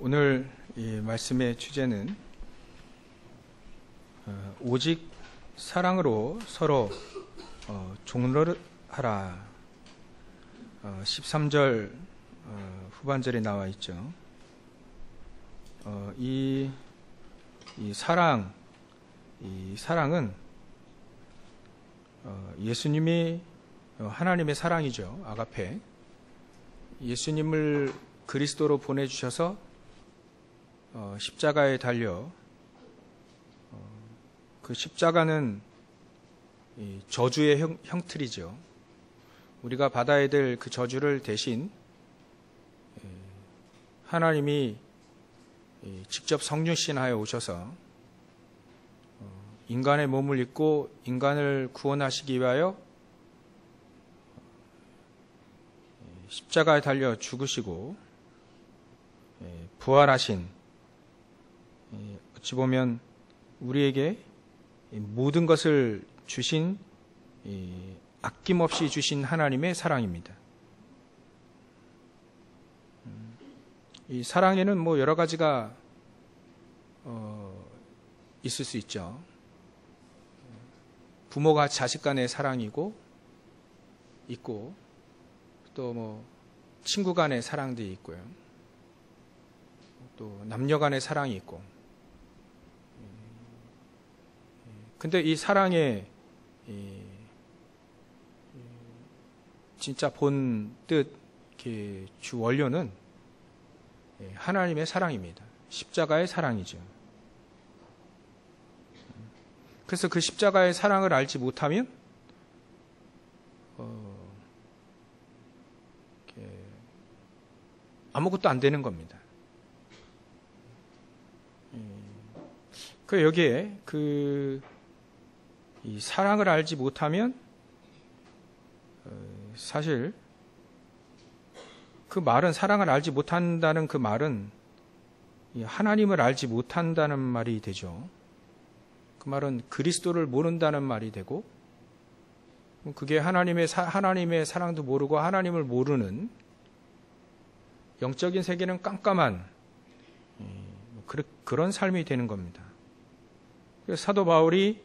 오늘 이 말씀의 주제는 오직 사랑으로 서로 종로하라 13절 후반절에 나와 있죠. 이 사랑은 예수님이 하나님의 사랑이죠. 아가페. 예수님을 그리스도로 보내주셔서 십자가에 달려 그 십자가는 저주의 형틀이죠. 우리가 받아야 될 그 저주를 대신 하나님이 직접 성육신하여 오셔서 인간의 몸을 입고 인간을 구원하시기 위하여 십자가에 달려 죽으시고 부활하신, 어찌 보면 우리에게 모든 것을 주신, 아낌없이 주신 하나님의 사랑입니다. 이 사랑에는 여러 가지가 있을 수 있죠. 부모가 자식 간의 사랑이고 있고, 또 친구 간의 사랑도 있고요. 또 남녀 간의 사랑이 있고. 근데 이 사랑의 진짜 본 뜻, 주 원료는 하나님의 사랑입니다. 십자가의 사랑이죠. 그래서 그 십자가의 사랑을 알지 못하면 아무것도 안 되는 겁니다. 여기에 이 사랑을 알지 못하면 사실 그 말은, 사랑을 알지 못한다는 그 말은 하나님을 알지 못한다는 말이 되죠. 그 말은 그리스도를 모른다는 말이 되고, 그게 하나님의 사랑도 모르고 하나님을 모르는, 영적인 세계는 깜깜한 그런 삶이 되는 겁니다. 그래서 사도 바울이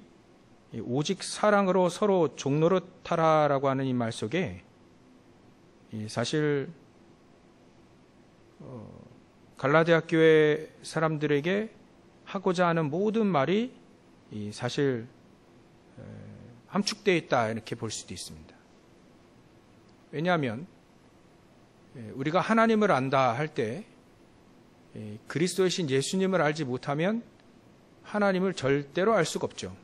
오직 사랑으로 서로 종노릇하라라고 하는 이 말 속에 사실 갈라디아 교회 사람들에게 하고자 하는 모든 말이 사실 함축되어 있다, 이렇게 볼 수도 있습니다. 왜냐하면 우리가 하나님을 안다 할 때 그리스도이신 예수님을 알지 못하면 하나님을 절대로 알 수가 없죠.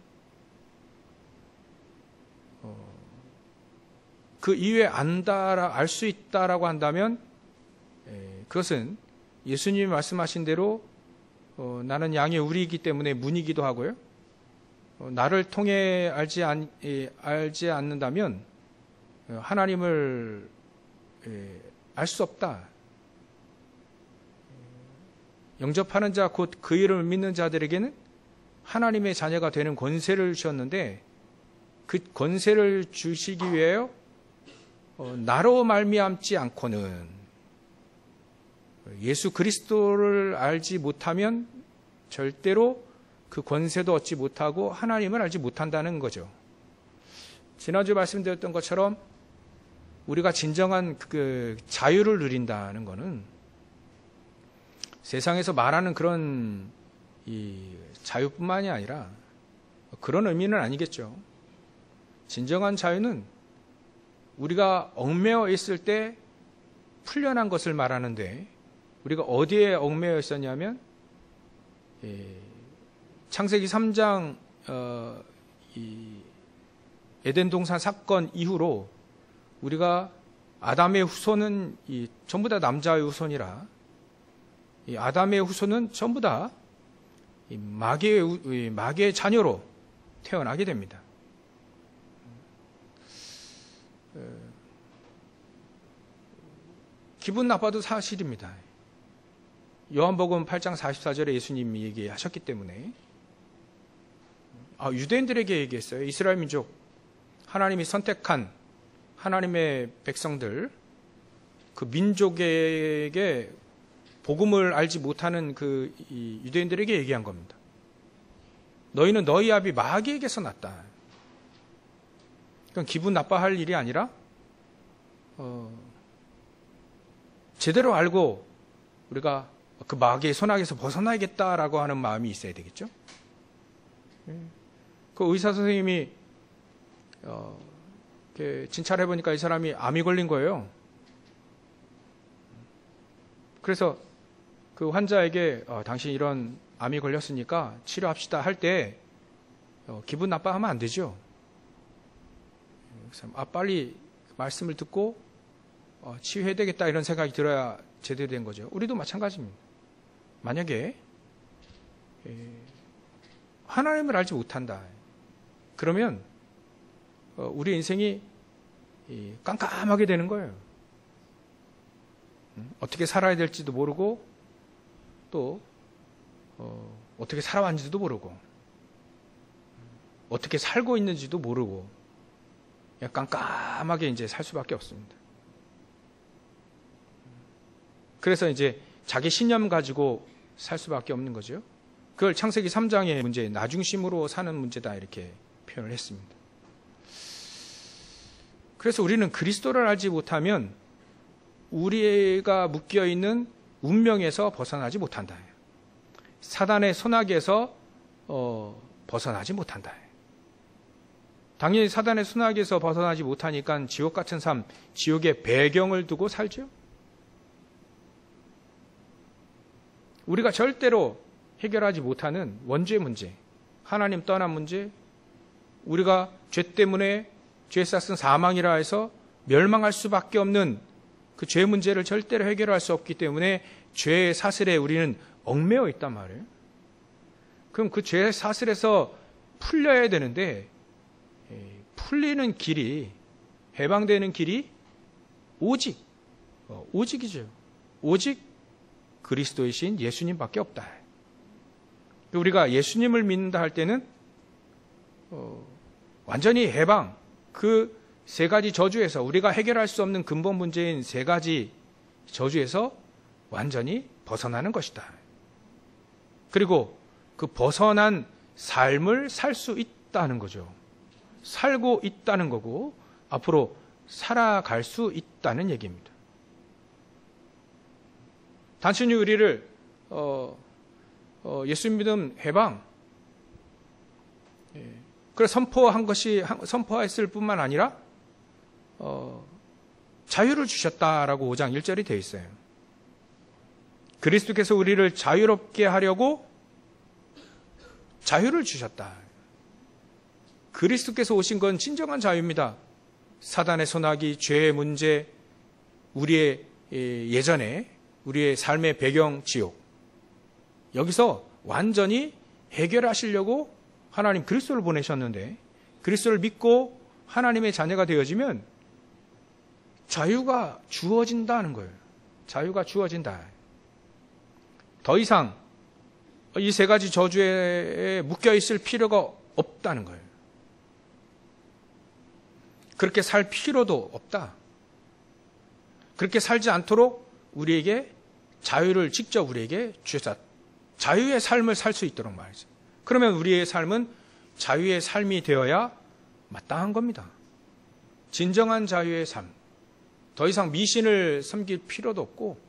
그 이외에 안다, 알 수 있다라고 한다면 그것은 예수님이 말씀하신 대로 나는 양의 우리이기 때문에 문이기도 하고요. 나를 통해 알지 않는다면 하나님을 알 수 없다. 영접하는 자, 곧 그 이름을 믿는 자들에게는 하나님의 자녀가 되는 권세를 주셨는데, 그 권세를 주시기 위하여 나로 말미암지 않고는, 예수 그리스도를 알지 못하면 절대로 그 권세도 얻지 못하고 하나님을 알지 못한다는 거죠. 지난주 말씀드렸던 것처럼 우리가 진정한 그 자유를 누린다는 것은 세상에서 말하는 그런 이 자유뿐만이 아니라 그런 의미는 아니겠죠. 진정한 자유는 우리가 얽매여 있을 때 풀려난 것을 말하는데, 우리가 어디에 얽매여 있었냐면 창세기 3장 이 에덴 동산 사건 이후로 우리가 아담의 후손은 전부 다 남자의 후손이라, 이 아담의 후손은 전부 다 마귀의 자녀로 태어나게 됩니다. 기분 나빠도 사실입니다. 요한복음 8장 44절에 예수님이 얘기하셨기 때문에, 유대인들에게 얘기했어요. 이스라엘 민족, 하나님이 선택한 하나님의 백성들, 그 민족에게 복음을 알지 못하는 이 유대인들에게 얘기한 겁니다. 너희는 너희 아비 마귀에게서 났다. 그건 기분 나빠할 일이 아니라 제대로 알고 우리가 그 마귀의 손아귀에서 벗어나야겠다라고 하는 마음이 있어야 되겠죠. 그 의사 선생님이 이렇게 진찰해 보니까 이 사람이 암이 걸린 거예요. 그래서 그 환자에게 당신 이런 암이 걸렸으니까 치료합시다 할 때 기분 나빠하면 안 되죠. 빨리 말씀을 듣고 치유해야 되겠다 이런 생각이 들어야 제대로 된 거죠. 우리도 마찬가지입니다. 만약에 하나님을 알지 못한다. 그러면 우리 인생이 깜깜하게 되는 거예요. 어떻게 살아야 될지도 모르고 또 어떻게 살아왔는지도 모르고 어떻게 살고 있는지도 모르고 그냥 깜깜하게 이제 살 수밖에 없습니다. 그래서 이제 자기 신념 가지고 살 수밖에 없는 거죠. 그걸 창세기 3장의 문제, 나중심으로 사는 문제다 이렇게 표현을 했습니다. 그래서 우리는 그리스도를 알지 못하면 우리가 묶여있는 운명에서 벗어나지 못한다. 사단의 손아귀에서 벗어나지 못한다. 당연히 사단의 손아귀에서 벗어나지 못하니까 지옥 같은 삶, 지옥의 배경을 두고 살죠. 우리가 절대로 해결하지 못하는 원죄 문제, 하나님 떠난 문제, 우리가 죄 때문에 죄 쌌은 사망이라 해서 멸망할 수밖에 없는 그 죄 문제를 절대로 해결할 수 없기 때문에 죄의 사슬에 우리는 얽매여 있단 말이에요. 그럼 그 죄의 사슬에서 풀려야 되는데 풀리는 길이, 해방되는 길이 오직이죠. 오직 그리스도이신 예수님밖에 없다. 우리가 예수님을 믿는다 할 때는 완전히 해방, 그 세 가지 저주에서 우리가 해결할 수 없는 근본 문제인 세 가지 저주에서 완전히 벗어나는 것이다. 그리고 그 벗어난 삶을 살 수 있다는 거죠. 살고 있다는 거고 앞으로 살아갈 수 있다는 얘기입니다. 단순히 우리를 예수 믿음 해방 그래 선포했을 뿐만 아니라 자유를 주셨다라고 5장 1절이 되어 있어요. 그리스도께서 우리를 자유롭게 하려고 자유를 주셨다. 그리스도께서 오신 건 진정한 자유입니다. 사단의 손아귀, 죄의 문제, 우리의 예전에 우리의 삶의 배경 지옥, 여기서 완전히 해결하시려고 하나님 그리스도를 보내셨는데 그리스도를 믿고 하나님의 자녀가 되어지면 자유가 주어진다는 거예요. 자유가 주어진다. 더 이상 이 세 가지 저주에 묶여 있을 필요가 없다는 거예요. 그렇게 살 필요도 없다. 그렇게 살지 않도록 우리에게 자유를 직접 우리에게 주셨다. 자유의 삶을 살 수 있도록 말이죠. 그러면 우리의 삶은 자유의 삶이 되어야 마땅한 겁니다. 진정한 자유의 삶. 더 이상 미신을 섬길 필요도 없고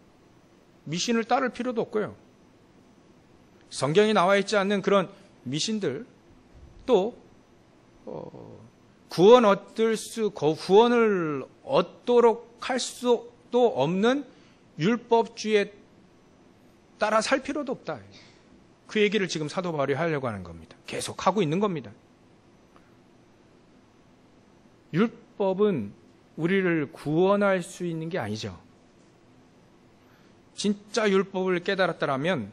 미신을 따를 필요도 없고요. 성경에 나와 있지 않는 그런 미신들 또 구원을 얻도록 할 수도 없는 율법주의에 따라 살 필요도 없다. 그 얘기를 지금 사도 바울이 하려고 하는 겁니다. 계속 하고 있는 겁니다. 율법은 우리를 구원할 수 있는 게 아니죠. 진짜 율법을 깨달았다면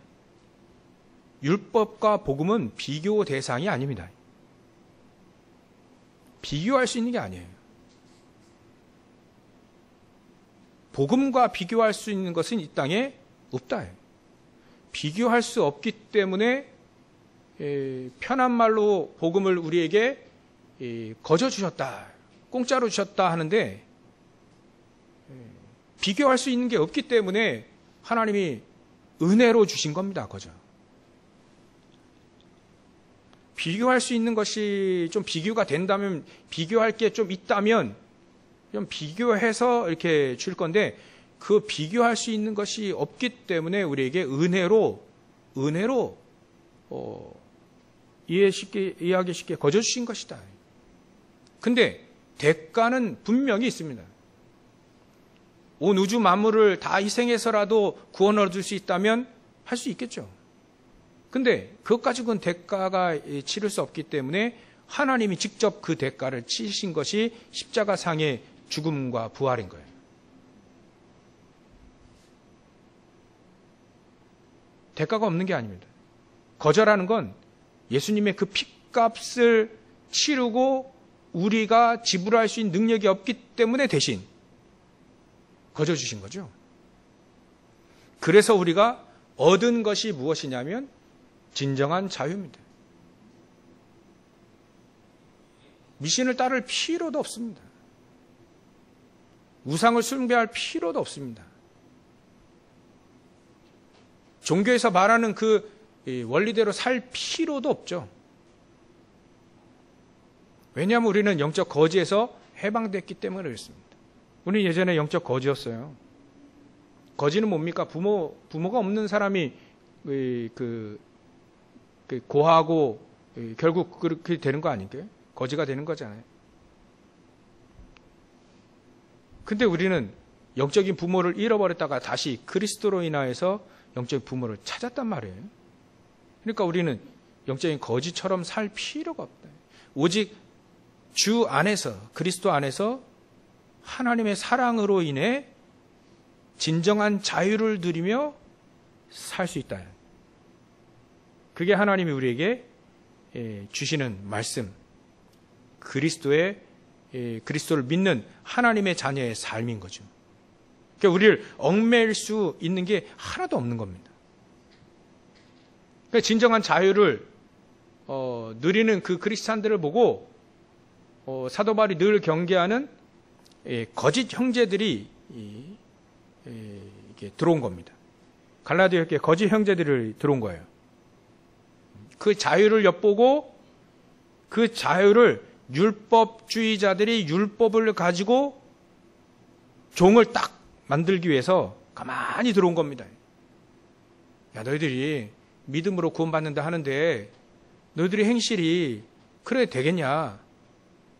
율법과 복음은 비교 대상이 아닙니다. 비교할 수 있는 게 아니에요. 복음과 비교할 수 있는 것은 이 땅에 없다. 비교할 수 없기 때문에 편한 말로 복음을 우리에게 거저 주셨다. 공짜로 주셨다 하는데 비교할 수 있는 게 없기 때문에 하나님이 은혜로 주신 겁니다. 거저. 비교할 수 있는 것이 좀 비교가 된다면, 비교할 게 좀 있다면 좀 비교해서 이렇게 줄 건데, 그 비교할 수 있는 것이 없기 때문에 우리에게 은혜로 이해하기 쉽게 거저 주신 것이다. 근데 대가는 분명히 있습니다. 온 우주 만물을 다 희생해서라도 구원 얻을 수 있다면 할 수 있겠죠. 근데 그것 가지고는 대가가 치를 수 없기 때문에 하나님이 직접 그 대가를 치신 것이 십자가상의 죽음과 부활인 거예요. 대가가 없는 게 아닙니다. 거저라는 건 예수님의 그 핏값을 치르고 우리가 지불할 수 있는 능력이 없기 때문에 대신 거저 주신 거죠. 그래서 우리가 얻은 것이 무엇이냐면 진정한 자유입니다. 미신을 따를 필요도 없습니다. 우상을 숭배할 필요도 없습니다. 종교에서 말하는 그 원리대로 살 필요도 없죠. 왜냐하면 우리는 영적 거지에서 해방됐기 때문에 그렇습니다. 우리는 예전에 영적 거지였어요. 거지는 뭡니까? 부모가 없는 사람이 고하고 결국 그렇게 되는 거 아닌가요? 거지가 되는 거잖아요. 근데 우리는 영적인 부모를 잃어버렸다가 다시 그리스도로 인하여서 영적인 부모를 찾았단 말이에요. 그러니까 우리는 영적인 거지처럼 살 필요가 없다. 오직 주 안에서, 그리스도 안에서 하나님의 사랑으로 인해 진정한 자유를 누리며 살 수 있다. 그게 하나님이 우리에게 주시는 말씀, 그리스도를 믿는 하나님의 자녀의 삶인 거죠. 그러니까 우리를 얽매일 수 있는 게 하나도 없는 겁니다. 그러니까 진정한 자유를 누리는 그 크리스찬들을 보고 사도 바울이 늘 경계하는 거짓 형제들이 이렇게 들어온 겁니다. 갈라디아에 거짓 형제들이 들어온 거예요. 그 자유를 엿보고 그 자유를 율법주의자들이 율법을 가지고 종을 딱 만들기 위해서 가만히 들어온 겁니다. 야, 너희들이 믿음으로 구원받는다 하는데 너희들의 행실이 그래 되겠냐?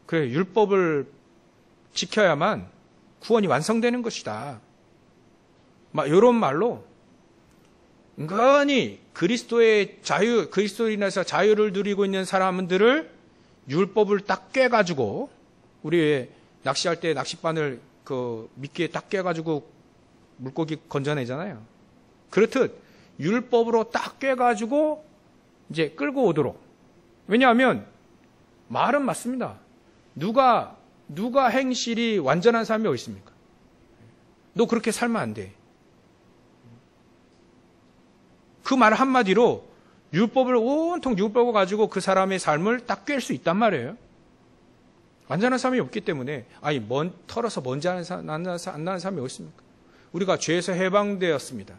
그래, 율법을 지켜야만 구원이 완성되는 것이다. 막 이런 말로 은근히 그리스도의 자유, 그리스도로 인해서 자유를 누리고 있는 사람들을 율법을 딱 꿰가지고, 우리 낚시할 때 낚싯바늘 미끼에 딱 꿰가지고 물고기 건져내잖아요. 그렇듯 율법으로 딱 꿰가지고 이제 끌고 오도록. 왜냐하면 말은 맞습니다. 누가 행실이 완전한 사람이 어디 있습니까? 너 그렇게 살면 안 돼. 그 말 한마디로 율법을 온통 율법을 가지고 그 사람의 삶을 딱 꿰 수 있단 말이에요. 완전한 사람이 없기 때문에, 털어서 먼지 안 나는 사람이 어디 있습니까? 우리가 죄에서 해방되었습니다.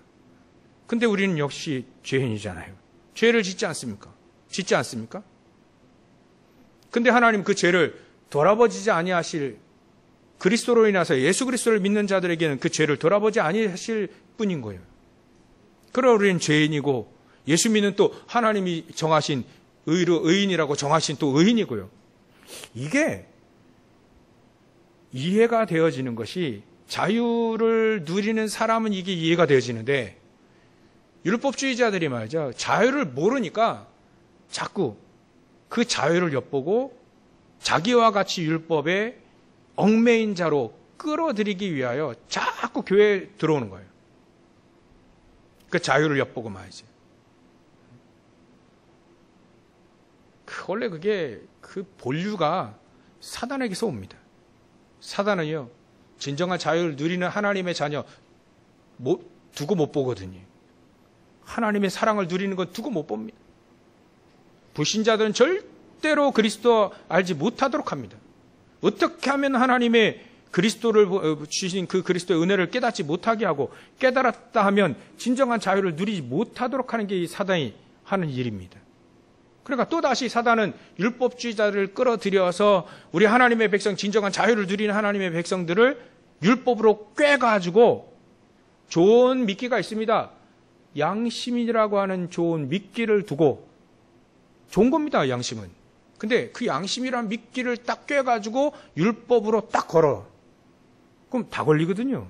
근데 우리는 역시 죄인이잖아요. 죄를 짓지 않습니까? 근데 하나님 그 죄를 돌아보지 아니하실, 그리스도로 인해서 예수 그리스도를 믿는 자들에게는 그 죄를 돌아보지 아니하실 뿐인 거예요. 그러나 우리는 죄인이고, 예수 믿는 또 하나님이 정하신 의인이라고 정하신 또 의인이고요. 이게 이해가 되어지는 것이, 자유를 누리는 사람은 이게 이해가 되어지는데, 율법주의자들이 말이죠, 자유를 모르니까 자꾸 그 자유를 엿보고 자기와 같이 율법에 얽매인 자로 끌어들이기 위하여 자꾸 교회에 들어오는 거예요. 그 자유를 엿보고 말이죠. 원래 그 본류가 사단에게서 옵니다. 사단은요, 진정한 자유를 누리는 하나님의 자녀 두고 못 보거든요. 하나님의 사랑을 누리는 건 두고 못 봅니다. 불신자들은 절대로 그리스도 알지 못하도록 합니다. 어떻게 하면 하나님의 그리스도를 주신 그 그리스도의 은혜를 깨닫지 못하게 하고, 깨달았다 하면 진정한 자유를 누리지 못하도록 하는 게 이 사단이 하는 일입니다. 그러니까 또다시 사단은 율법주의자를 끌어들여서 우리 하나님의 백성, 진정한 자유를 누리는 하나님의 백성들을 율법으로 꿰가지고 좋은 미끼가 있습니다. 양심이라고 하는 좋은 미끼를 두고, 좋은 겁니다, 양심은. 근데 그 양심이란 미끼를 딱 꿰가지고 율법으로 딱 걸어. 그럼 다 걸리거든요.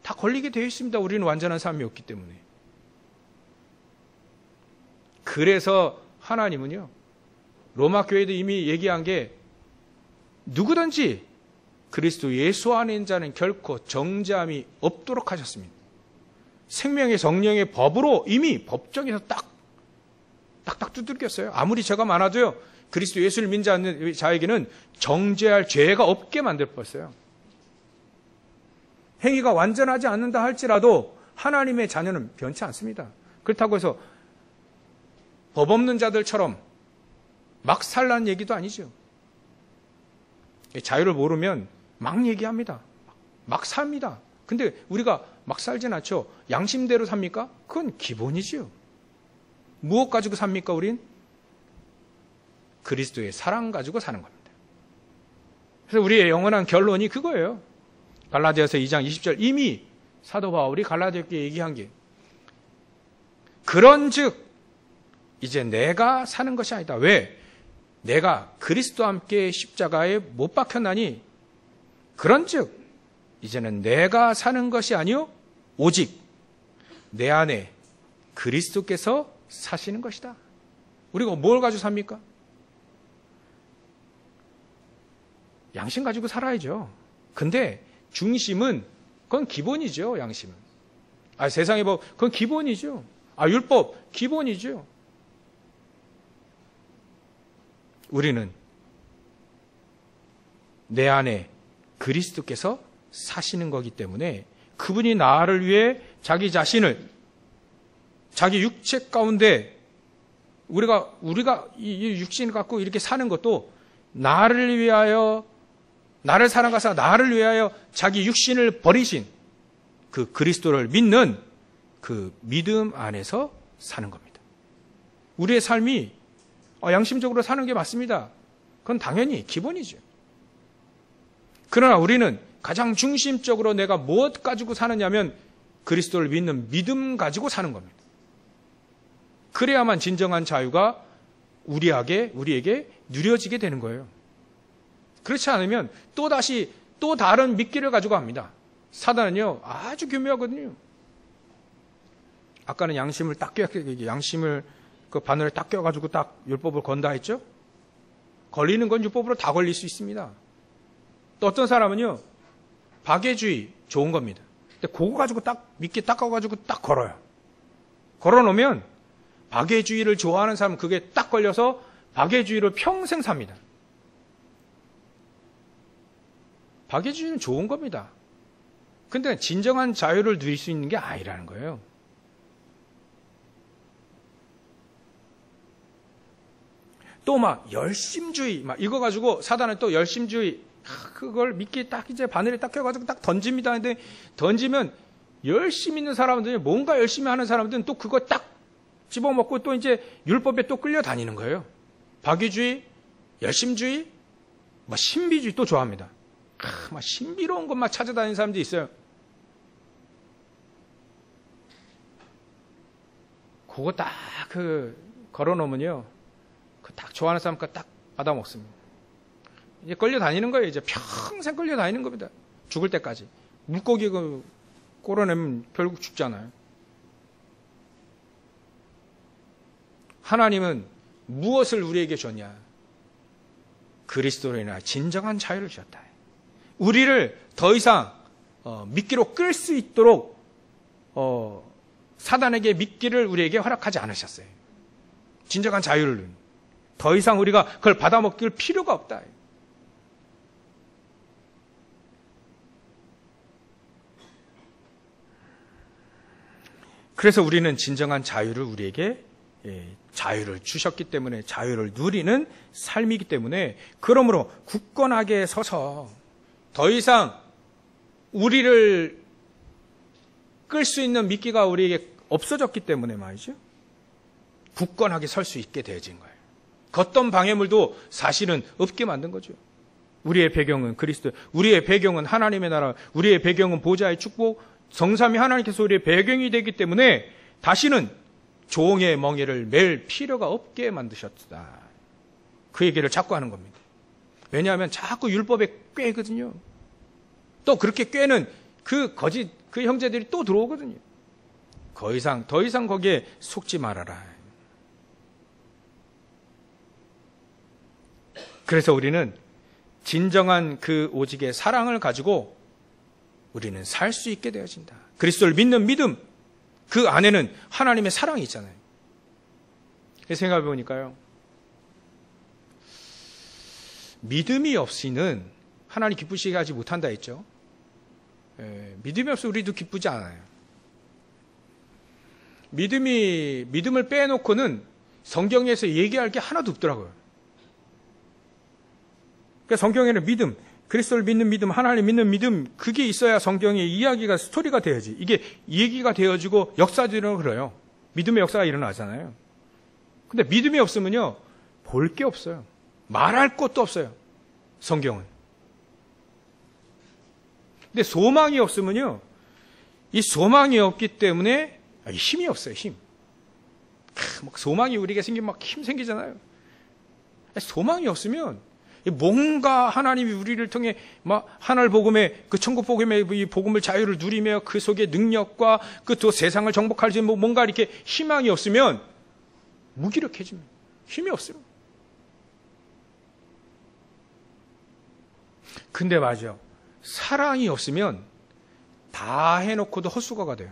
다 걸리게 되어 있습니다. 우리는 완전한 삶이 없기 때문에. 그래서 하나님은요, 로마 교회도 이미 얘기한 게, 누구든지 그리스도 예수 안에 있는 자는 결코 정죄함이 없도록 하셨습니다. 생명의 성령의 법으로 이미 법정에서 딱딱 두들겼어요. 아무리 죄가 많아도요, 그리스도 예수를 믿지 않는 자에게는 정죄할 죄가 없게 만들었어요. 행위가 완전하지 않는다 할지라도 하나님의 자녀는 변치 않습니다. 그렇다고 해서 법 없는 자들처럼 막 살라는 얘기도 아니죠. 자유를 모르면 막 얘기합니다. 막 삽니다. 근데 우리가 막 살진 않죠. 양심대로 삽니까? 그건 기본이지요. 무엇 가지고 삽니까, 우린? 그리스도의 사랑 가지고 사는 겁니다. 그래서 우리의 영원한 결론이 그거예요. 갈라디아서 2장 20절, 이미 사도 바울이 갈라디아께 얘기한 게, 그런즉 이제 내가 사는 것이 아니다. 왜? 내가 그리스도와 함께 십자가에 못 박혔나니, 그런즉 이제는 내가 사는 것이 아니요 오직 내 안에 그리스도께서 사시는 것이다. 우리가 뭘 가지고 삽니까? 양심 가지고 살아야죠. 근데 중심은, 그건 기본이죠. 양심은. 세상의 법, 그건 기본이죠. 율법, 기본이죠. 우리는 내 안에 그리스도께서 사시는 거기 때문에, 그분이 나를 위해 자기 자신을, 자기 육체 가운데, 우리가 이 육신을 갖고 이렇게 사는 것도 나를 위하여, 나를 사랑하사 나를 위하여 자기 육신을 버리신 그 그리스도를 믿는 그 믿음 안에서 사는 겁니다. 우리의 삶이 양심적으로 사는 게 맞습니다. 그건 당연히 기본이죠. 그러나 우리는 가장 중심적으로 내가 무엇 가지고 사느냐면 그리스도를 믿는 믿음 가지고 사는 겁니다. 그래야만 진정한 자유가 우리에게 누려지게 되는 거예요. 그렇지 않으면 또다시 또 다른 미끼를 가지고 합니다. 사단은요, 아주 교묘하거든요. 아까는 양심을 그 바늘에 딱 껴가지고 딱 율법을 건다 했죠? 걸리는 건 율법으로 다 걸릴 수 있습니다. 또 어떤 사람은요, 박애주의 좋은 겁니다. 근데 그거 가지고 딱 미끼 닦아가지고 딱 걸어요. 걸어놓으면 박애주의를 좋아하는 사람은 그게 딱 걸려서 박애주의를 평생 삽니다. 박애주의는 좋은 겁니다. 근데 진정한 자유를 누릴 수 있는 게 아니라는 거예요. 또 막 열심주의, 막 이거 가지고 사단은 또 열심주의, 그걸 미끼에 딱 이제 바늘에 딱 껴가지고 딱 던집니다. 근데 던지면 열심히 있는 사람들은, 뭔가 열심히 하는 사람들은 또 그거 딱 집어먹고 또 이제 율법에 또 끌려다니는 거예요. 박애주의, 열심주의, 뭐 신비주의 또 좋아합니다. 막 신비로운 것만 찾아다니는 사람들이 있어요. 그거 딱 걸어놓으면요, 그 딱 좋아하는 사람 거 딱 받아먹습니다. 이제 끌려다니는 거예요. 이제 평생 끌려다니는 겁니다. 죽을 때까지. 물고기 꼬러내면 결국 죽잖아요. 하나님은 무엇을 우리에게 줬냐? 그리스도로 인하여 진정한 자유를 주셨다. 우리를 더 이상 미끼로 끌 수 있도록 사단에게 미끼를 우리에게 허락하지 않으셨어요. 진정한 자유를. 더 이상 우리가 그걸 받아먹을 필요가 없다. 그래서 우리는 진정한 자유를 우리에게 자유를 주셨기 때문에 자유를 누리는 삶이기 때문에 그러므로 굳건하게 서서 더 이상 우리를 끌 수 있는 미끼가 우리에게 없어졌기 때문에 말이죠. 굳건하게 설 수 있게 되어진 거예요. 걷던 방해물도 사실은 없게 만든 거죠. 우리의 배경은 그리스도, 우리의 배경은 하나님의 나라, 우리의 배경은 보좌의 축복, 성삼위 하나님께서 우리의 배경이 되기 때문에 다시는 종의 멍에를 맬 필요가 없게 만드셨다. 그 얘기를 자꾸 하는 겁니다. 왜냐하면 자꾸 율법에 꿰거든요. 또 그렇게 꿰는 그 거짓, 그 형제들이 또 들어오거든요. 더 이상 거기에 속지 말아라. 그래서 우리는 진정한 그 오직의 사랑을 가지고 우리는 살 수 있게 되어진다. 그리스도를 믿는 믿음, 그 안에는 하나님의 사랑이 있잖아요. 생각해 보니까요, 믿음이 없이는 하나님 기쁘시게 하지 못한다 했죠. 믿음이 없어 우리도 기쁘지 않아요. 믿음을 빼놓고는 성경에서 얘기할 게 하나도 없더라고요. 그러니까 성경에는 믿음, 그리스도를 믿는 믿음, 하나님 믿는 믿음, 그게 있어야 성경의 이야기가 스토리가 돼야지. 이게 얘기가 되어지고 역사들은 그래요. 믿음의 역사가 일어나잖아요. 근데 믿음이 없으면요, 볼 게 없어요. 말할 것도 없어요. 성경은. 근데 소망이 없으면요, 이 소망이 없기 때문에 힘이 없어요, 힘. 막 소망이 우리에게 생기면 막 힘 생기잖아요. 소망이 없으면 뭔가 하나님이 우리를 통해 막 하늘 복음의 그 천국 복음의 이 복음을 자유를 누리며 그 속에 능력과 그 또 세상을 정복할지 뭔가 이렇게 희망이 없으면 무기력해집니다. 힘이 없어요. 근데 맞아. 사랑이 없으면 다 해놓고도 헛수고가 돼요.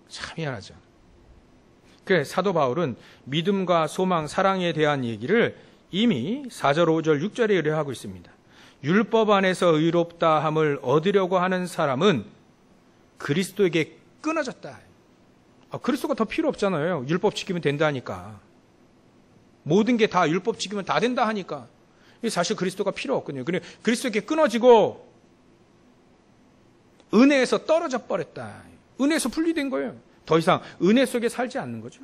참 미안하죠. 그래 사도 바울은 믿음과 소망, 사랑에 대한 얘기를 이미 4절, 5절, 6절에 의뢰하고 있습니다. 율법 안에서 의롭다 함을 얻으려고 하는 사람은 그리스도에게 끊어졌다. 그리스도가 더 필요 없잖아요. 율법 지키면 된다니까. 모든 게 다 율법 지키면 다 된다 하니까. 사실 그리스도가 필요 없거든요. 그리스도에게 끊어지고 은혜에서 떨어져 버렸다. 은혜에서 분리된 거예요. 더 이상 은혜 속에 살지 않는 거죠.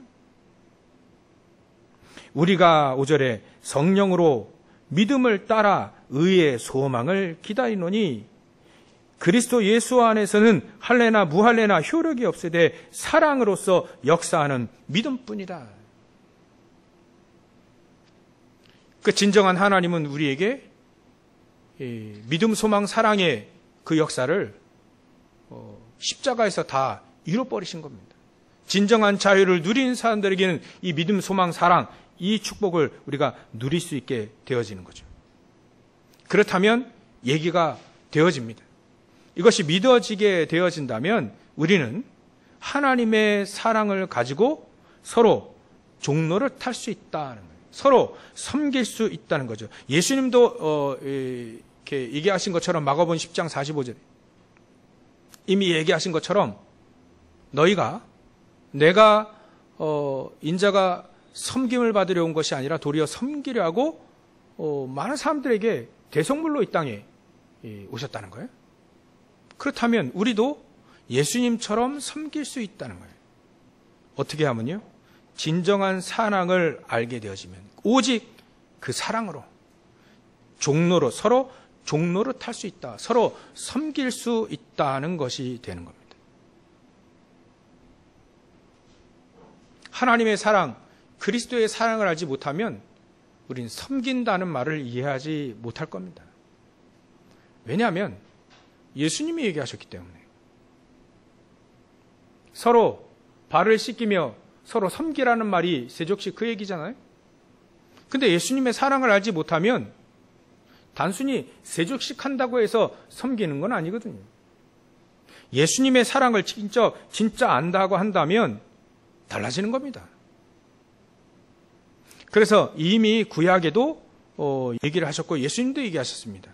우리가 5절에 성령으로 믿음을 따라 의의 소망을 기다리노니 그리스도 예수 안에서는 할례나 무할례나 효력이 없으되 사랑으로서 역사하는 믿음뿐이다. 그 진정한 하나님은 우리에게 믿음, 소망, 사랑의 그 역사를 십자가에서 다 이뤄버리신 겁니다. 진정한 자유를 누린 사람들에게는 이 믿음, 소망, 사랑, 이 축복을 우리가 누릴 수 있게 되어지는 거죠. 그렇다면 얘기가 되어집니다. 이것이 믿어지게 되어진다면 우리는 하나님의 사랑을 가지고 서로 종로를 탈 수 있다는 거예요. 서로 섬길 수 있다는 거죠. 예수님도 이렇게 얘기하신 것처럼 마가복음 10장 45절에 이미 얘기하신 것처럼 너희가 내가 인자가 섬김을 받으려 온 것이 아니라 도리어 섬기려 하고 많은 사람들에게 대성물로 이 땅에 오셨다는 거예요. 그렇다면 우리도 예수님처럼 섬길 수 있다는 거예요. 어떻게 하면요? 진정한 사랑을 알게 되어지면 오직 그 사랑으로 종로로 서로 종로를 탈 수 있다. 서로 섬길 수 있다는 것이 되는 겁니다. 하나님의 사랑, 그리스도의 사랑을 알지 못하면 우리는 섬긴다는 말을 이해하지 못할 겁니다. 왜냐하면 예수님이 얘기하셨기 때문에 서로 발을 씻기며 서로 섬기라는 말이 세족시 그 얘기잖아요. 근데 예수님의 사랑을 알지 못하면 단순히 세족식 한다고 해서 섬기는 건 아니거든요. 예수님의 사랑을 진짜 안다고 한다면 달라지는 겁니다. 그래서 이미 구약에도 얘기를 하셨고 예수님도 얘기하셨습니다.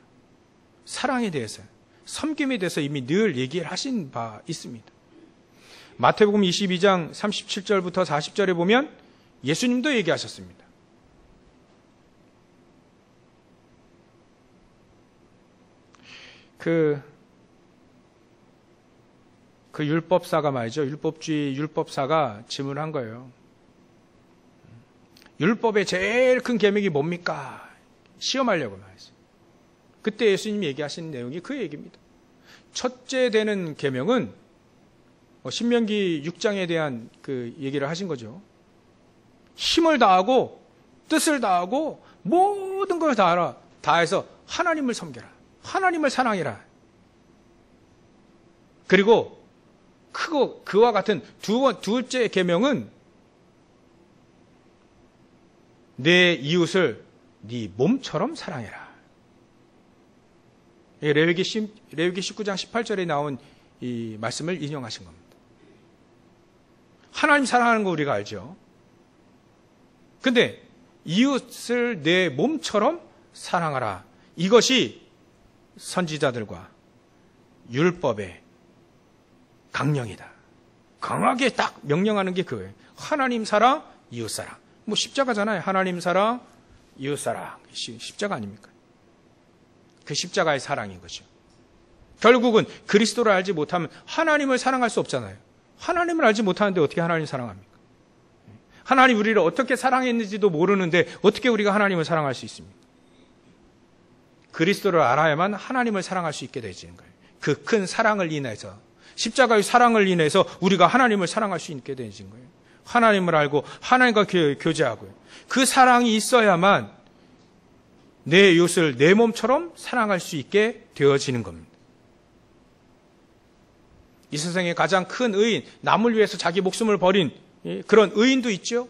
사랑에 대해서, 섬김에 대해서 이미 늘 얘기를 하신 바 있습니다. 마태복음 22장 37절부터 40절에 보면 예수님도 얘기하셨습니다. 그 율법사가 말이죠. 율법주의 율법사가 질문한 거예요. 율법의 제일 큰 계명이 뭡니까? 시험하려고 말했어요. 그때 예수님이 얘기하신 내용이 그 얘기입니다. 첫째 되는 계명은 신명기 6장에 대한 그 얘기를 하신 거죠. 힘을 다하고 뜻을 다하고 모든 걸 다해서 하나님을 섬겨라. 하나님을 사랑해라. 그리고 그와 같은 둘째 계명은 내 이웃을 네 몸처럼 사랑해라. 레위기 19장 18절에 나온 이 말씀을 인용하신 겁니다. 하나님 사랑하는 거 우리가 알죠. 근데 이웃을 내 몸처럼 사랑하라. 이것이 선지자들과 율법의 강령이다. 강하게 딱 명령하는 게 그거예요. 하나님 사랑, 이웃 사랑. 뭐 십자가잖아요. 하나님 사랑, 이웃 사랑. 십자가 아닙니까? 그 십자가의 사랑인 거죠. 결국은 그리스도를 알지 못하면 하나님을 사랑할 수 없잖아요. 하나님을 알지 못하는데 어떻게 하나님을 사랑합니까? 하나님 우리를 어떻게 사랑했는지도 모르는데 어떻게 우리가 하나님을 사랑할 수 있습니까? 그리스도를 알아야만 하나님을 사랑할 수 있게 되지는 거예요. 그 큰 사랑을 인해서, 십자가의 사랑을 인해서 우리가 하나님을 사랑할 수 있게 되는 거예요. 하나님을 알고 하나님과 교제하고요. 그 사랑이 있어야만 내 이웃을 내 몸처럼 사랑할 수 있게 되어지는 겁니다. 이 세상에 가장 큰 의인, 남을 위해서 자기 목숨을 버린 그런 의인도 있죠.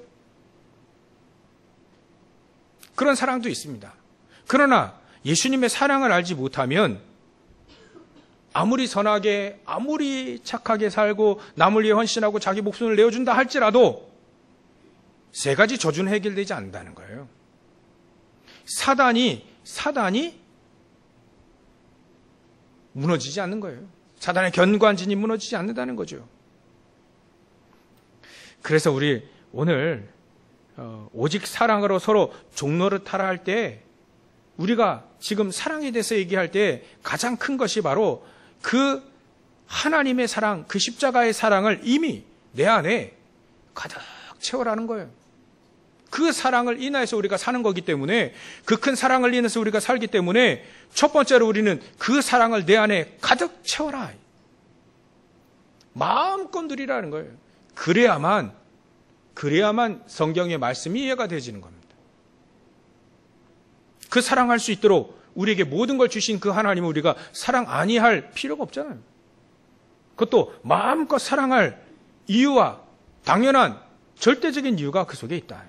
그런 사랑도 있습니다. 그러나 예수님의 사랑을 알지 못하면 아무리 선하게, 아무리 착하게 살고 남을 위해 헌신하고 자기 목숨을 내어준다 할지라도 세 가지 저주는 해결되지 않는다는 거예요. 사단이 무너지지 않는 거예요. 사단의 견고한진이 무너지지 않는다는 거죠. 그래서 우리 오늘 오직 사랑으로 서로 종노릇하라 할 때 우리가 지금 사랑에 대해서 얘기할 때 가장 큰 것이 바로 그 하나님의 사랑, 그 십자가의 사랑을 이미 내 안에 가득 채워라는 거예요. 그 사랑을 인하여서 우리가 사는 거기 때문에, 그 큰 사랑을 인해서 우리가 살기 때문에 첫 번째로 우리는 그 사랑을 내 안에 가득 채워라. 마음껏 누리라는 거예요. 그래야만 성경의 말씀이 이해가 되어지는 겁니다. 그 사랑할 수 있도록 우리에게 모든 걸 주신 그 하나님을 우리가 사랑 아니할 필요가 없잖아요. 그것도 마음껏 사랑할 이유와 당연한 절대적인 이유가 그 속에 있다.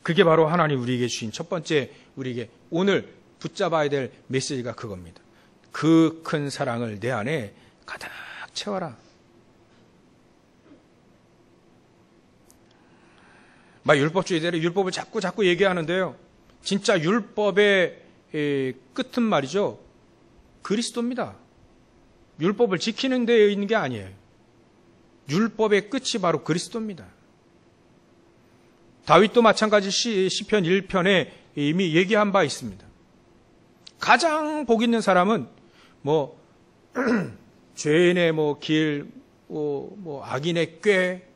그게 바로 하나님 우리에게 주신 첫 번째, 우리에게 오늘 붙잡아야 될 메시지가 그겁니다. 그 큰 사랑을 내 안에 가득 채워라. 막 율법주의자들이 율법을 자꾸 얘기하는데요. 진짜 율법의 끝은 말이죠. 그리스도입니다. 율법을 지키는 데 있는 게 아니에요. 율법의 끝이 바로 그리스도입니다. 다윗도 마찬가지 시편 1편에 이미 얘기한 바 있습니다. 가장 복 있는 사람은 죄인의 길, 악인의 꾀,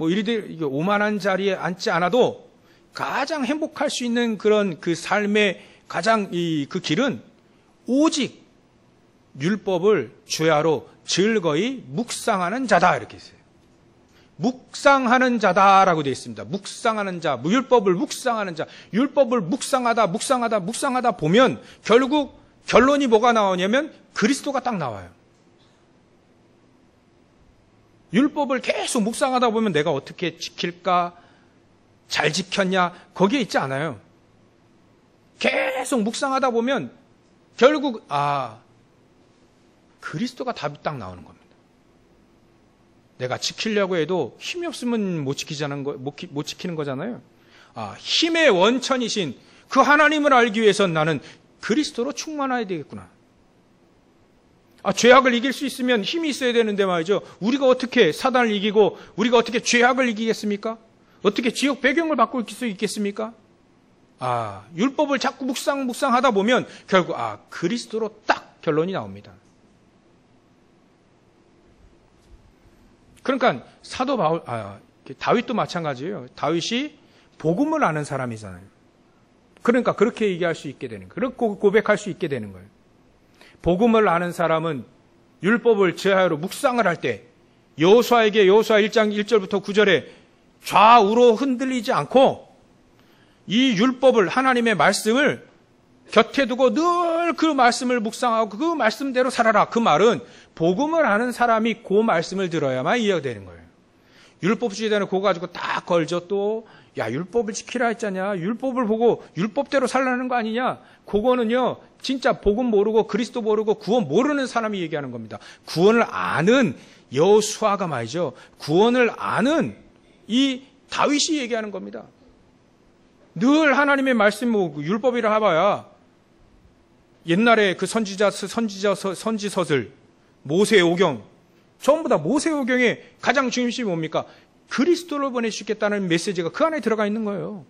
이리들 오만한 자리에 앉지 않아도 가장 행복할 수 있는 그런 그 삶의 가장 그 길은 오직 율법을 주야로 즐거이 묵상하는 자다, 이렇게 있어요. 묵상하는 자다라고 되어 있습니다. 묵상하는 자, 율법을 묵상하는 자. 율법을 묵상하다 보면 결국 결론이 뭐가 나오냐면 그리스도가 딱 나와요. 율법을 계속 묵상하다 보면 내가 어떻게 지킬까? 잘 지켰냐? 거기에 있지 않아요. 계속 묵상하다 보면 결국 그리스도가 답이 딱 나오는 겁니다. 내가 지키려고 해도 힘이 없으면 못 지키는 거잖아요. 힘의 원천이신 그 하나님을 알기 위해선 나는 그리스도로 충만해야 되겠구나. 죄악을 이길 수 있으면 힘이 있어야 되는데 말이죠. 우리가 어떻게 사단을 이기고 우리가 어떻게 죄악을 이기겠습니까? 어떻게 지역 배경을 바꿀 수 있겠습니까? 율법을 자꾸 묵상하다 보면 결국 그리스도로 딱 결론이 나옵니다. 그러니까 사도 바울, 다윗도 마찬가지예요. 다윗이 복음을 아는 사람이잖아요. 그러니까 그렇게 얘기할 수 있게 되는 거예요. 그렇게 고백할 수 있게 되는 거예요. 복음을 아는 사람은 율법을 제하여로 묵상을 할 때 여호수아에게 여호수아 1장 1절부터 9절에 좌우로 흔들리지 않고 이 율법을 하나님의 말씀을 곁에 두고 늘 그 말씀을 묵상하고 그 말씀대로 살아라. 그 말은 복음을 아는 사람이 그 말씀을 들어야만 이해가 되는 거예요. 율법주의자는 그거 가지고 딱 걸죠. 또 율법을 지키라 했잖냐. 율법을 보고 율법대로 살라는 거 아니냐. 그거는요 진짜 복음 모르고 그리스도 모르고 구원 모르는 사람이 얘기하는 겁니다. 구원을 아는 여호수아가 말이죠. 구원을 아는 이 다윗이 얘기하는 겁니다. 늘 하나님의 말씀, 율법이라 해봐야 옛날에 그 선지서들, 모세오경, 전부 다 모세오경의 가장 중심이 뭡니까? 그리스도를 보내주시겠다는 메시지가 그 안에 들어가 있는 거예요.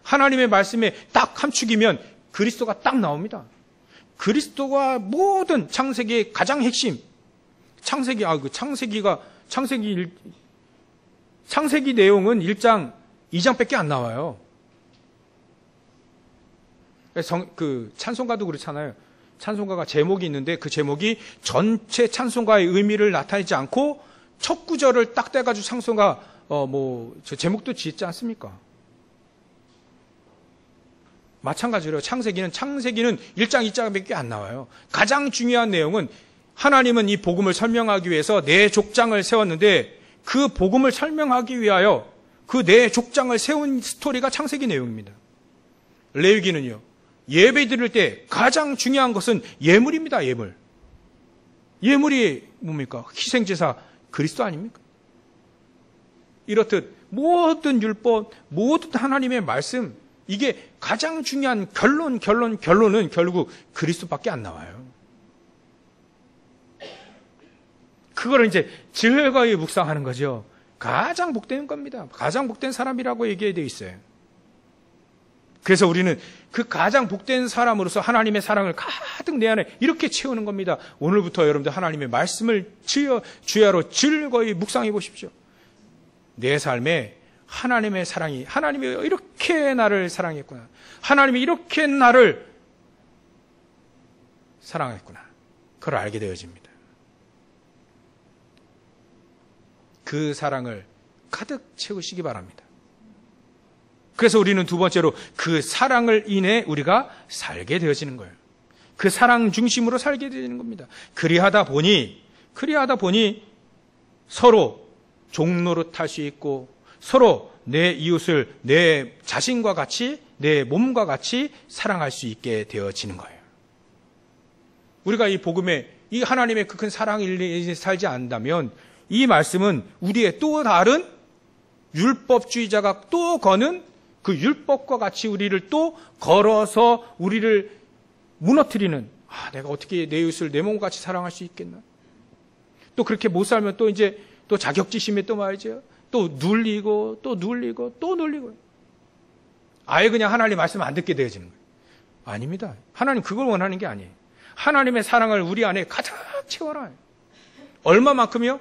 하나님의 말씀에 딱 함축이면 그리스도가 딱 나옵니다. 그리스도가 모든 창세기의 가장 핵심, 창세기 내용은 1장, 2장밖에 안 나와요. 찬송가도 그렇잖아요. 찬송가가 제목이 있는데 그 제목이 전체 찬송가의 의미를 나타내지 않고 첫 구절을 딱 떼가지고 찬송가 저 제목도 짓지 않습니까? 마찬가지로 창세기는 1장, 2장밖에 안 나와요. 가장 중요한 내용은 하나님은 이 복음을 설명하기 위해서 네 족장을 세웠는데 그 복음을 설명하기 위하여 그 네 족장을 세운 스토리가 창세기 내용입니다. 레위기는요. 예배 드릴 때 가장 중요한 것은 예물입니다. 예물이 뭡니까? 희생제사 그리스도 아닙니까? 이렇듯 모든 율법, 모든 하나님의 말씀, 이게 가장 중요한 결론은 결국 그리스도밖에 안 나와요. 그거를 이제 즐거이 묵상하는 거죠. 가장 복된 겁니다. 가장 복된 사람이라고 얘기해 되어 있어요. 그래서 우리는 그 가장 복된 사람으로서 하나님의 사랑을 가득 내 안에 이렇게 채우는 겁니다. 오늘부터 여러분들 하나님의 말씀을 주야로 즐거이 묵상해 보십시오. 내 삶에 하나님의 사랑이, 하나님이 이렇게 나를 사랑했구나. 하나님이 이렇게 나를 사랑했구나. 그걸 알게 되어집니다. 그 사랑을 가득 채우시기 바랍니다. 그래서 우리는 두 번째로 그 사랑을 인해 우리가 살게 되어지는 거예요. 그 사랑 중심으로 살게 되는 겁니다. 그리하다 보니 서로 종노릇할 수 있고 서로 내 이웃을 내 자신과 같이 내 몸과 같이 사랑할 수 있게 되어지는 거예요. 우리가 이 복음에 이 하나님의 그 큰 사랑을 살지 않는다면 이 말씀은 우리의 또 다른 율법주의자가 또 거는 그 율법과 같이 우리를 또 걸어서 우리를 무너뜨리는, 내가 어떻게 내 이웃을 내 몸과 같이 사랑할 수 있겠나? 또 그렇게 못 살면 또 이제 또 자격지심에 또 말이죠. 또 눌리고 아예 그냥 하나님 말씀 안 듣게 되어지는 거예요. 아닙니다. 하나님 그걸 원하는 게 아니에요. 하나님의 사랑을 우리 안에 가득 채워라. 얼마만큼이요?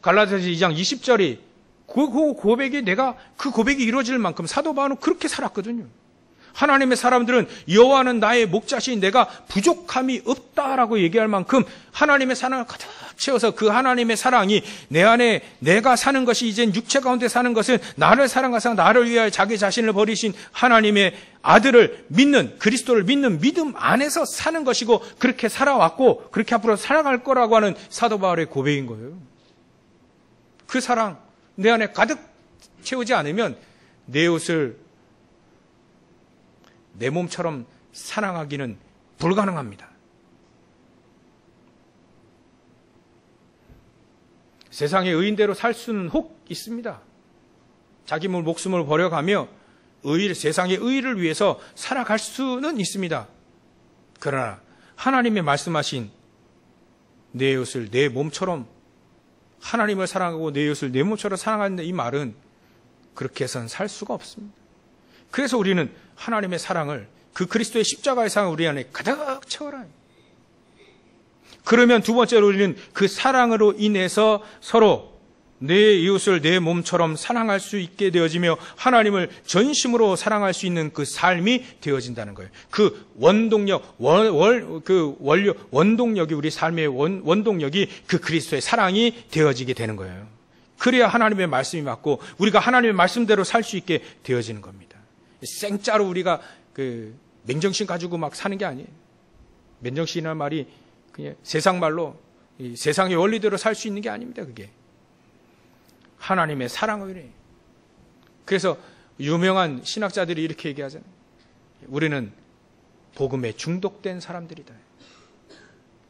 갈라디아서 2장 20절이 그 고백이 이루어질 만큼 사도 바울은 그렇게 살았거든요. 하나님의 사람들은 여호와는 나의 목자시니 내가 부족함이 없다라고 얘기할 만큼 하나님의 사랑을 가득 채워서 그 하나님의 사랑이 내 안에 내가 사는 것이 이젠 육체 가운데 사는 것은 나를 사랑하사 나를 위하여 자기 자신을 버리신 하나님의 아들을 믿는, 그리스도를 믿는 믿음 안에서 사는 것이고 그렇게 살아왔고 그렇게 앞으로 살아갈 거라고 하는 사도 바울의 고백인 거예요. 그 사랑 내 안에 가득 채우지 않으면 내 이웃을 내 몸처럼 사랑하기는 불가능합니다. 세상의 의인대로 살 수는 혹 있습니다. 자기 목숨을 버려가며 세상의 의의를 위해서 살아갈 수는 있습니다. 그러나 하나님의 말씀하신 내 이웃을 내 몸처럼, 하나님을 사랑하고 내 이웃을 내 몸처럼 사랑하는데, 이 말은 그렇게 해서는 살 수가 없습니다. 그래서 우리는 하나님의 사랑을, 그 그리스도의 십자가의 사랑을 우리 안에 가득 채워라. 그러면 두 번째로 우리는 그 사랑으로 인해서 서로 내 이웃을 내 몸처럼 사랑할 수 있게 되어지며 하나님을 전심으로 사랑할 수 있는 그 삶이 되어진다는 거예요. 그 원동력, 원동력이, 우리 삶의 원동력이 그 그리스도의 사랑이 되어지게 되는 거예요. 그래야 하나님의 말씀이 맞고 우리가 하나님의 말씀대로 살 수 있게 되어지는 겁니다. 생짜로 우리가 그 맨정신 가지고 막 사는 게 아니에요. 맨정신이라는 말이 그냥 세상 말로 세상의 원리대로 살 수 있는 게 아닙니다. 그게 하나님의 사랑을 위해. 그래서 유명한 신학자들이 이렇게 얘기하잖아요. 우리는 복음에 중독된 사람들이다.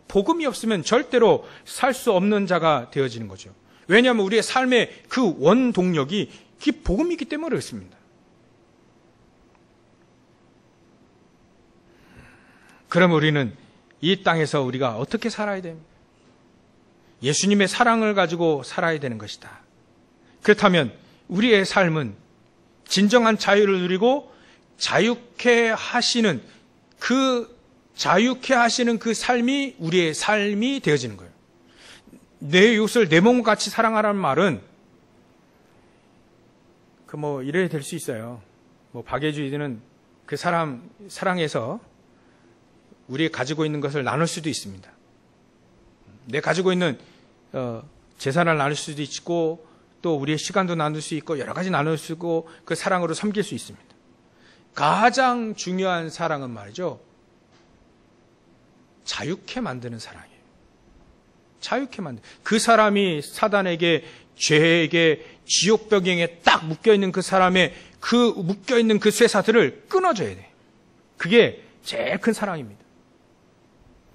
복음이 없으면 절대로 살 수 없는 자가 되어지는 거죠. 왜냐하면 우리의 삶의 그 원동력이 그 복음이기 때문에 그렇습니다. 그럼 우리는 이 땅에서 우리가 어떻게 살아야 됩니까? 예수님의 사랑을 가지고 살아야 되는 것이다. 그렇다면 우리의 삶은 진정한 자유를 누리고 자유케 하시는 그 삶이 우리의 삶이 되어지는 거예요. 내 이웃을 내 몸과 같이 사랑하라는 말은 이래야 될 수 있어요. 박애주의는 그 사람 사랑해서 우리 가지고 있는 것을 나눌 수도 있습니다. 내 가지고 있는 재산을 나눌 수도 있고 또 우리의 시간도 나눌 수 있고 여러 가지 나눌 수 있고 그 사랑으로 섬길 수 있습니다. 가장 중요한 사랑은 말이죠. 자유케 만드는 사랑이에요. 자유케 만드는. 그 사람이 사단에게, 죄에게, 지옥병행에 딱 묶여있는 그 사람의 그 묶여있는 그 쇠사슬을 끊어줘야 돼요. 그게 제일 큰 사랑입니다.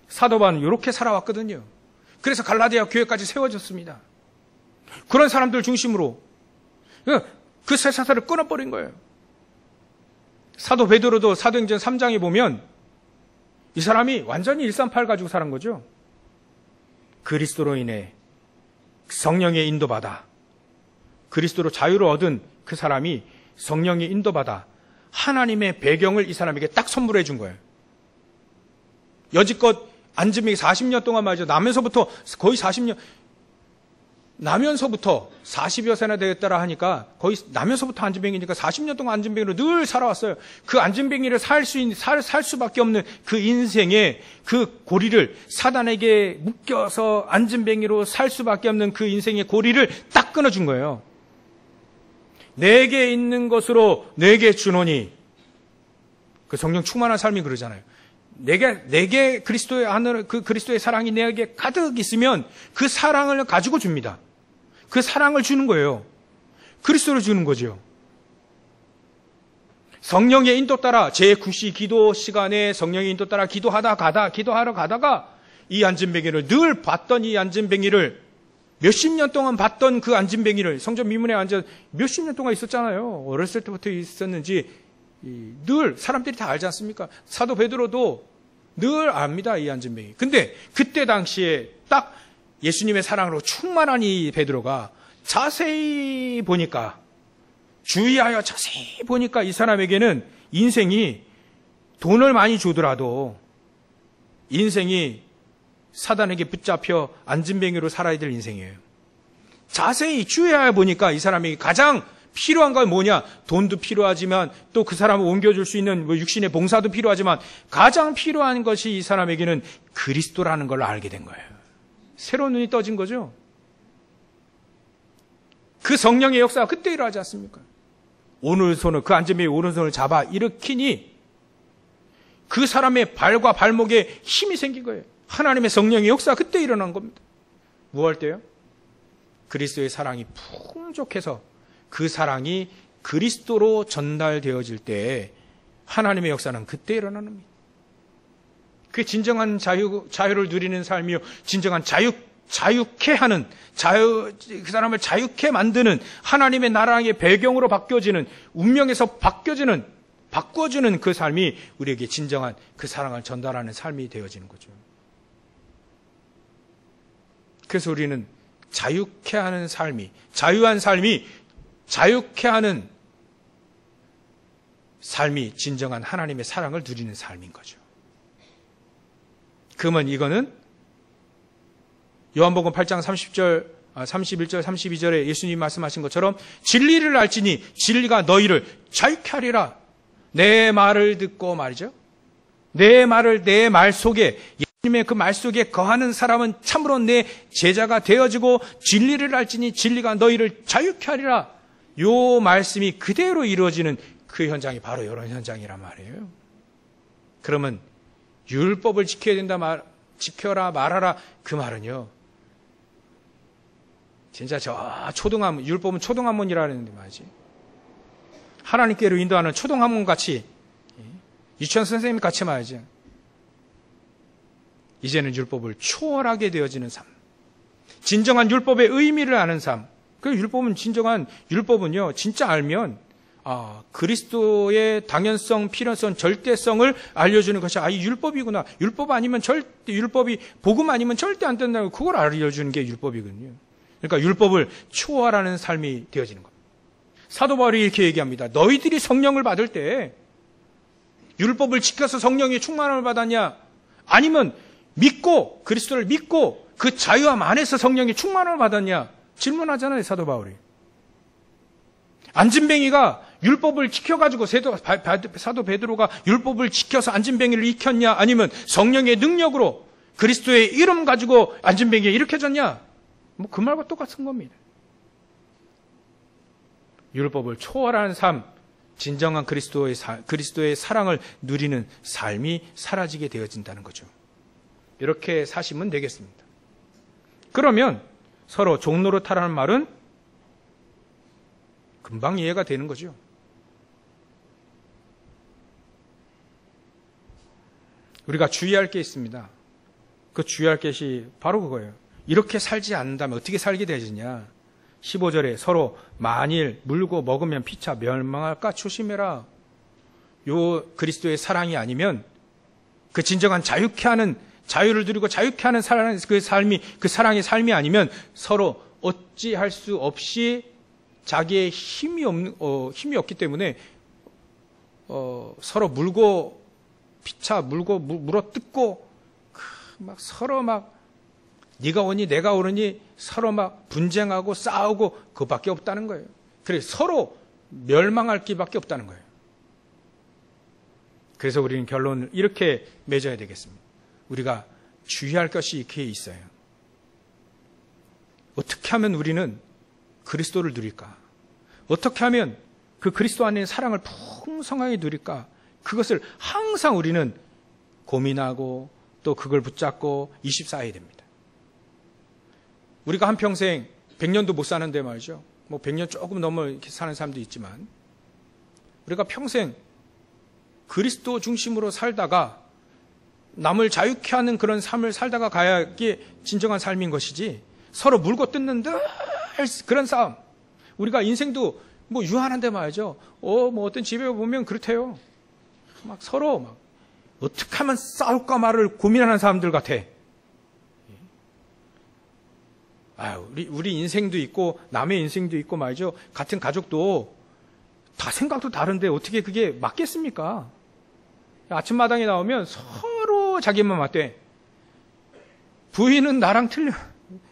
사도 바울은 이렇게 살아왔거든요. 그래서 갈라디아 교회까지 세워졌습니다. 그런 사람들 중심으로 그 쇠사슬을 끊어버린 거예요. 사도 베드로도 사도행전 3장에 보면 이 사람이 완전히 138 가지고 살은 거죠. 그리스도로 인해 성령의 인도받아, 그리스도로 자유를 얻은 그 사람이 성령의 인도받아 하나님의 배경을 이 사람에게 딱 선물해 준 거예요. 여지껏 안진뱅이 40년 동안 말이죠. 나면서부터 거의 40년, 나면서부터 40여 세나 되었다라 하니까 거의 나면서부터 안진뱅이니까 40년 동안 안진뱅이로 늘 살아왔어요. 그 안진뱅이를 살 수밖에 없는 그 인생의 그 고리를, 사단에게 묶여서 안진뱅이로 살 수밖에 없는 그 인생의 고리를 딱 끊어준 거예요. 내게 있는 것으로 내게 주노니, 그 성령 충만한 삶이 그러잖아요. 내게 그리스도의 하늘, 그 그리스도의 사랑이 내게 가득 있으면 그 사랑을 가지고 줍니다. 그 사랑을 주는 거예요. 그리스도를 주는 거죠. 성령의 인도 따라 제9시 기도 시간에 성령의 인도 따라 기도하러 가다가 이 안진뱅이를 늘 봤던 이 안진뱅이를 몇십 년 동안 봤던 그 안진뱅이를 성전 미문에 앉아 몇십 년 동안 있었잖아요. 어렸을 때부터 있었는지 늘 사람들이 다 알지 않습니까? 사도 베드로도 늘 압니다, 이 안진뱅이. 근데 그때 당시에 딱 예수님의 사랑으로 충만한 이 베드로가 자세히 보니까, 주의하여 자세히 보니까 이 사람에게는 인생이 돈을 많이 주더라도 인생이 사단에게 붙잡혀 안진뱅이로 살아야 될 인생이에요. 자세히 주의하여 보니까 이 사람에게 가장 필요한 건 뭐냐? 돈도 필요하지만 또 그 사람을 옮겨줄 수 있는 육신의 봉사도 필요하지만 가장 필요한 것이 이 사람에게는 그리스도라는 걸 알게 된 거예요. 새로운 눈이 떠진 거죠. 그 성령의 역사가 그때 일어나지 않습니까? 오른손을, 그 안진뱅이의 오른손을 잡아 일으키니 그 사람의 발과 발목에 힘이 생긴 거예요. 하나님의 성령의 역사가 그때 일어난 겁니다. 뭐 할 때요? 그리스도의 사랑이 풍족해서 그 사랑이 그리스도로 전달되어질 때 하나님의 역사는 그때 일어나는 겁니다. 그게 진정한 자유를 누리는 삶이요. 진정한 자유케 하는, 그 사람을 자유케 만드는 하나님의 나라의 배경으로 바뀌어지는, 운명에서 바꿔주는 그 삶이 우리에게 진정한 그 사랑을 전달하는 삶이 되어지는 거죠. 그래서 우리는 자유케 하는 삶이, 자유한 삶이, 자유케 하는 삶이 진정한 하나님의 사랑을 누리는 삶인 거죠. 그러면 이거는 요한복음 8장 30절, 31절, 32절에 예수님 말씀하신 것처럼 진리를 알지니 진리가 너희를 자유케 하리라. 내 말을 듣고 말이죠. 내 말 속에, 예수님의 그 말 속에 거하는 사람은 참으로 내 제자가 되어지고 진리를 알지니 진리가 너희를 자유케 하리라. 요 말씀이 그대로 이루어지는 그 현장이 바로 이런 현장이란 말이에요. 그러면 율법을 지켜야 된다, 지켜라 말하라, 그 말은요, 진짜 저 초등학문, 율법은 초등학문이라는 말이지. 하나님께로 인도하는 초등학문 같이, 유치원 선생님 같이 말이지. 이제는 율법을 초월하게 되어지는 삶. 진정한 율법의 의미를 아는 삶. 그 율법은요, 진짜 알면, 그리스도의 당연성, 필연성, 절대성을 알려주는 것이, 이 율법이구나. 율법이 복음 아니면 절대 안 된다고 그걸 알려주는 게 율법이거든요. 그러니까 율법을 초월하는 삶이 되어지는 겁니다. 사도 바울이 이렇게 얘기합니다. 너희들이 성령을 받을 때 율법을 지켜서 성령의 충만함을 받았냐? 아니면 그리스도를 믿고 그 자유함 안에서 성령의 충만함을 받았냐? 질문하잖아요, 사도 바울이. 안진뱅이가 율법을 지켜가지고 사도 베드로가 율법을 지켜서 안진뱅이를 익혔냐? 아니면 성령의 능력으로 그리스도의 이름 가지고 안진뱅이가 일으켜졌냐? 그 말과 똑같은 겁니다. 율법을 초월하는 삶, 진정한 그리스도의 사랑을 누리는 삶이 사라지게 되어진다는 거죠. 이렇게 사시면 되겠습니다. 그러면 서로 종노릇하라는 말은 금방 이해가 되는 거죠. 우리가 주의할 게 있습니다. 그 주의할 것이 바로 그거예요. 이렇게 살지 않는다면 어떻게 살게 되느냐. 15절에 서로 만일 물고 먹으면 피차 멸망할까 조심해라. 요 그리스도의 사랑이 아니면 그 진정한 자유를 누리고 자유케 하는 그 사랑의 삶이 아니면 서로 어찌할 수 없이 자기의 힘이 없기 때문에 서로 물고 물어뜯고 막 서로 막 네가 오니 내가 오르니 서로 막 분쟁하고 싸우고 그것밖에 없다는 거예요. 그래서 서로 멸망할 길밖에 없다는 거예요. 그래서 우리는 결론을 이렇게 맺어야 되겠습니다. 우리가 주의할 것이 이렇게 있어요. 어떻게 하면 우리는 그리스도를 누릴까? 어떻게 하면 그 그리스도 안에 사랑을 풍성하게 누릴까? 그것을 항상 우리는 고민하고 또 그걸 붙잡고 24해야 됩니다. 우리가 한평생 100년도 못 사는데 말이죠. 100년 조금 넘어 이렇게 사는 사람도 있지만 우리가 평생 그리스도 중심으로 살다가 남을 자유케 하는 그런 삶을 살다가 가야 이게 진정한 삶인 것이지 서로 물고 뜯는 늘 그런 싸움. 우리가 인생도 유한한데 말이죠. 어떤 집에 보면 그렇대요. 막 서로 막 어떻게 하면 싸울까 말을 고민하는 사람들 같아. 우리 인생도 있고 남의 인생도 있고 말이죠. 같은 가족도 다 생각도 다른데 어떻게 그게 맞겠습니까? 아침마당에 나오면 서로 자기만 맞대. 부인은 나랑 틀려.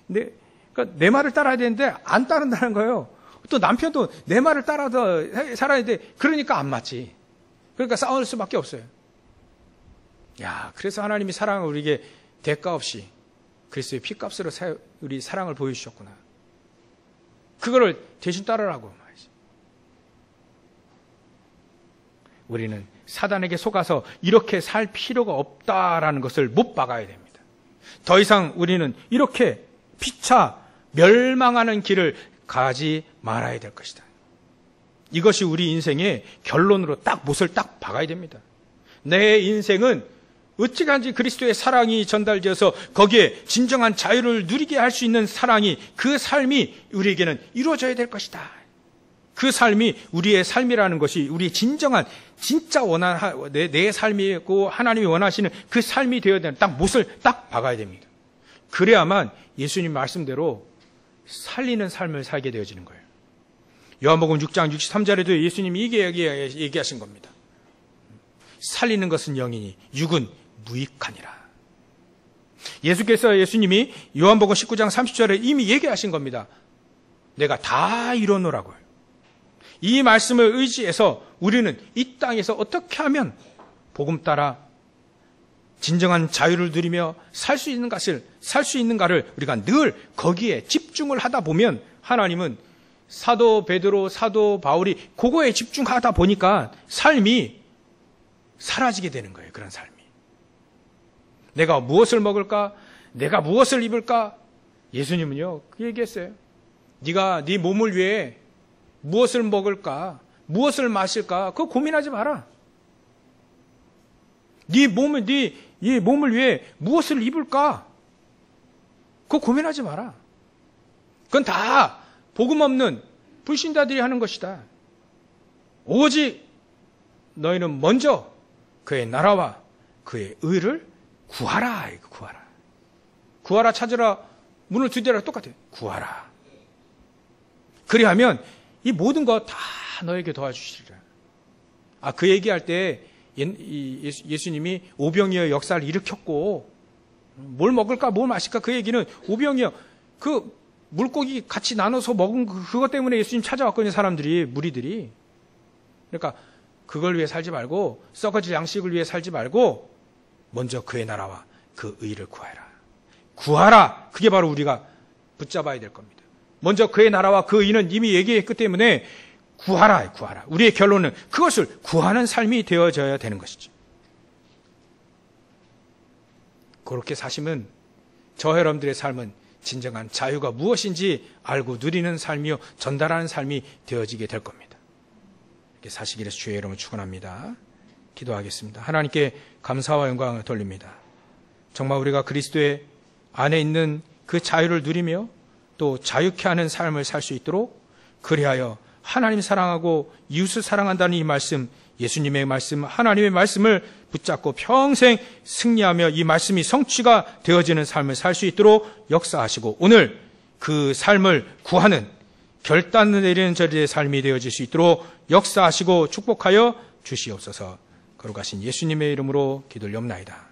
그러니까 내 말을 따라야 되는데 안 따른다는 거예요. 또 남편도 내 말을 따라서 살아야 돼. 그러니까 안 맞지. 그러니까 싸울 수밖에 없어요. 그래서 하나님이 사랑을 우리에게 대가 없이 그리스도의 피값으로 우리 사랑을 보여주셨구나. 그거를 대신 따르라고 말이지. 우리는 사단에게 속아서 이렇게 살 필요가 없다라는 것을 못 박아야 됩니다. 더 이상 우리는 이렇게 피차 멸망하는 길을 가지 말아야 될 것이다. 이것이 우리 인생의 결론으로 못을 박아야 됩니다. 내 인생은 어찌간지 그리스도의 사랑이 전달되어서 거기에 진정한 자유를 누리게 할 수 있는 그 삶이 우리에게는 이루어져야 될 것이다. 그 삶이 우리의 삶이라는 것이 우리의 진짜 내 삶이고 하나님이 원하시는 그 삶이 되어야 되는 못을 박아야 됩니다. 그래야만 예수님 말씀대로 살리는 삶을 살게 되어지는 거예요. 요한복음 6장 63절에도 예수님이 이게 얘기하신 겁니다. 살리는 것은 영이니 육은 무익하니라. 예수님이 요한복음 19장 30절에 이미 얘기하신 겁니다. 내가 다 이뤄놓으라고요. 이 말씀을 의지해서 우리는 이 땅에서 어떻게 하면 복음 따라 진정한 자유를 누리며 살 수 있는가를 우리가 늘 거기에 집중을 하다 보면 하나님은 사도 베드로, 사도 바울이 그거에 집중하다 보니까 삶이 사라지게 되는 거예요. 그런 삶이. 내가 무엇을 먹을까? 내가 무엇을 입을까? 예수님은요, 그 얘기했어요. 네가 네 몸을 위해 무엇을 먹을까? 무엇을 마실까? 그거 고민하지 마라. 네 몸을 위해 무엇을 입을까? 그거 고민하지 마라. 그건 다 복음 없는 불신자들이 하는 것이다. 오직 너희는 먼저 그의 나라와 그의 의를 구하라. 구하라 찾으라. 문을 두드려라. 똑같아요. 구하라. 그리하면 이 모든 것 다 너에게 도와주시리라. 그 얘기할 때 예수님이 오병이어 역사를 일으켰고 뭘 먹을까 뭘 마실까 그 얘기는 오병이어 그 물고기 같이 나눠서 먹은 그것 때문에 예수님 찾아왔거든요. 사람들이, 무리들이. 그러니까 그걸 위해 살지 말고 썩어질 양식을 위해 살지 말고 먼저 그의 나라와 그 의를 구하라. 그게 바로 우리가 붙잡아야 될 겁니다. 먼저 그의 나라와 그 의는 이미 얘기했기 때문에 구하라. 우리의 결론은 그것을 구하는 삶이 되어져야 되는 것이죠. 그렇게 사시면 저 여러분들의 삶은 진정한 자유가 무엇인지 알고 누리는 삶이요 전달하는 삶이 되어지게 될 겁니다. 이렇게 사시기를 위해서 주의 이름을 축원합니다. 기도하겠습니다. 하나님께 감사와 영광을 돌립니다. 정말 우리가 그리스도의 안에 있는 그 자유를 누리며 또 자유케 하는 삶을 살 수 있도록 그리하여 하나님 사랑하고 이웃을 사랑한다는 이 말씀, 예수님의 말씀, 하나님의 말씀을 붙잡고 평생 승리하며 이 말씀이 성취가 되어지는 삶을 살 수 있도록 역사하시고 오늘 그 삶을 구하는 결단을 내리는 저희의 삶이 되어질 수 있도록 역사하시고 축복하여 주시옵소서. 거룩하신 예수님의 이름으로 기도를 옵나이다.